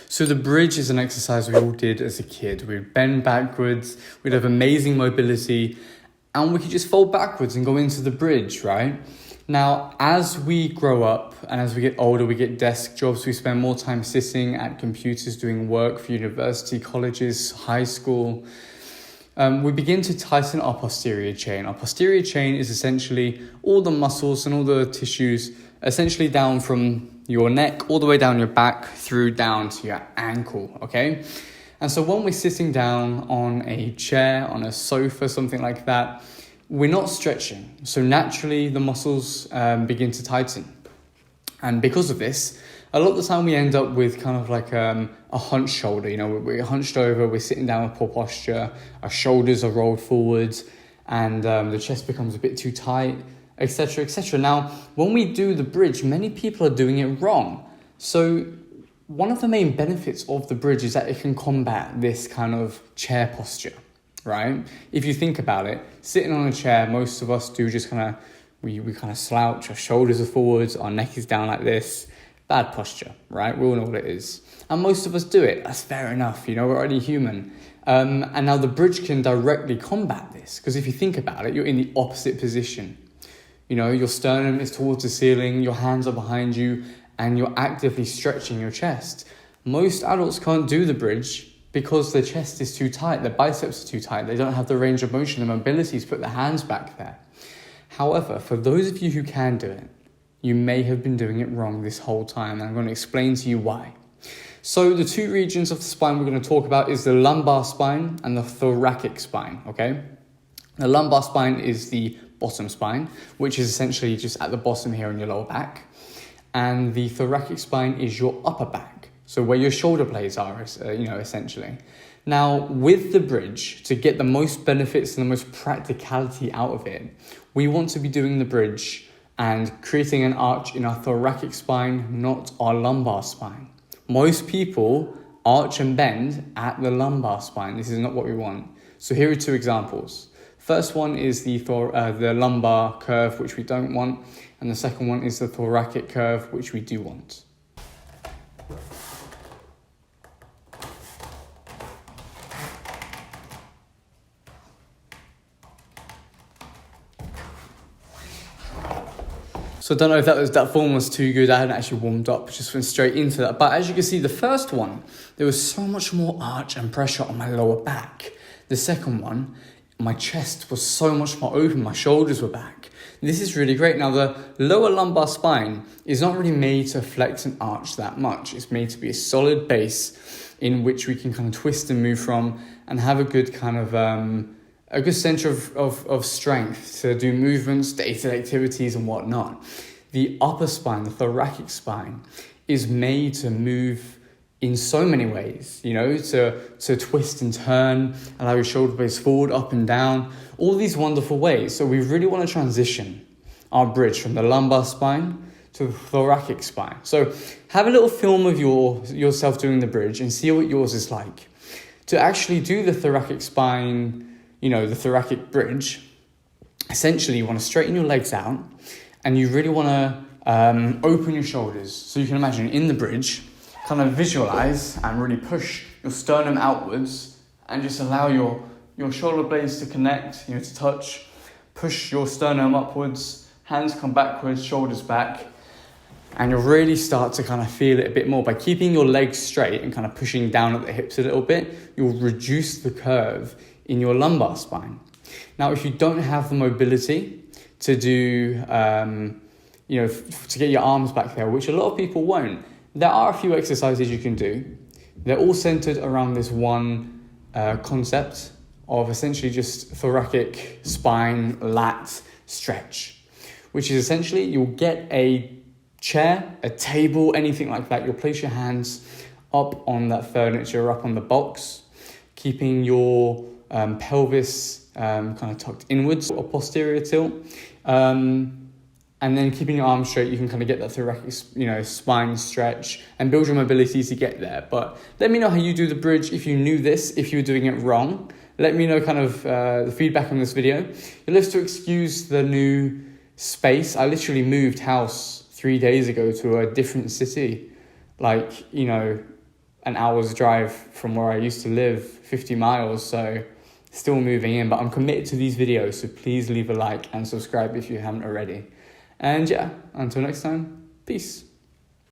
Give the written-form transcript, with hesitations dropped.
So the bridge is an exercise we all did as a kid. We'd bend backwards, we'd have amazing mobility, and we could just fold backwards and go into the bridge, right? Now, as we grow up and as we get older, we get desk jobs, we spend more time sitting at computers doing work for university, colleges, high school. We begin to tighten our posterior chain. Our posterior chain is essentially all the muscles and all the tissues, essentially down from your neck all the way down your back through down to your ankle, okay? And so when we're sitting down on a chair, on a sofa, something like that, we're not stretching. So naturally the muscles begin to tighten. And because of this, a lot of the time we end up with kind of like a hunched shoulder. You know, we're hunched over, we're sitting down with poor posture, our shoulders are rolled forwards, and the chest becomes a bit too tight, etc., etc. Now, when we do the bridge, many people are doing it wrong. So one of the main benefits of the bridge is that it can combat this kind of chair posture, right? If you think about it, sitting on a chair, most of us do just kind of, we kind of slouch, our shoulders are forwards, our neck is down like this. Bad posture, right? We all know what it is. And most of us do it. That's fair enough. You know, we're already human. And now the bridge can directly combat this. Because if you think about it, you're in the opposite position. You know, your sternum is towards the ceiling, your hands are behind you, and you're actively stretching your chest. Most adults can't do the bridge because their chest is too tight, their biceps are too tight, they don't have the range of motion, the mobility to put their hands back there. However, for those of you who can do it, you may have been doing it wrong this whole time, and I'm going to explain to you why. So the two regions of the spine we're going to talk about is the lumbar spine and the thoracic spine, okay? The lumbar spine is the bottom spine, which is essentially just at the bottom here on your lower back. And the thoracic spine is your upper back, so where your shoulder blades are, essentially. Now, with the bridge, to get the most benefits and the most practicality out of it, we want to be doing the bridge and creating an arch in our thoracic spine, not our lumbar spine. Most people arch and bend at the lumbar spine. This is not what we want. So here are two examples. First one is the lumbar curve, which we don't want, and the second one is the thoracic curve, which we do want. So I don't know if that form was too good. I hadn't actually warmed up, just went straight into that. But as you can see, the first one, there was so much more arch and pressure on my lower back. The second one, my chest was so much more open, my shoulders were back. This is really great. Now, the lower lumbar spine is not really made to flex and arch that much. It's made to be a solid base in which we can kind of twist and move from and have a good kind of a good center of strength to do movements, day-to-day activities and whatnot. The upper spine, the thoracic spine, is made to move in so many ways, you know, to twist and turn, allow your shoulder blades forward, up and down, all these wonderful ways. So we really want to transition our bridge from the lumbar spine to the thoracic spine. So have a little film of yourself doing the bridge and see what yours is like. To actually do the thoracic spine, you know, the thoracic bridge, essentially you want to straighten your legs out and you really want to open your shoulders. So you can imagine in the bridge, kind of visualize and really push your sternum outwards and just allow your shoulder blades to connect, you know, to touch, push your sternum upwards, hands come backwards, shoulders back, and you'll really start to kind of feel it a bit more. By keeping your legs straight and kind of pushing down at the hips a little bit, you'll reduce the curve in your lumbar spine. Now, if you don't have the mobility to do, to get your arms back there, which a lot of people won't, there are a few exercises you can do. They're all centered around this one concept of essentially just thoracic spine lat stretch, which is essentially you'll get a chair, a table, anything like that. You'll place your hands up on that furniture, up on the box, keeping your pelvis kind of tucked inwards or posterior tilt, and then keeping your arms straight. You can kind of get that thoracic, spine stretch and build your mobility to get there. But let me know how you do the bridge. If you knew this, if you were doing it wrong, let me know kind of the feedback on this video. You'll have to excuse the new space. I literally moved house 3 days ago to a different city, an hour's drive from where I used to live, 50 miles, so still moving in, but I'm committed to these videos, so please leave a like and subscribe if you haven't already. And yeah, until next time, peace.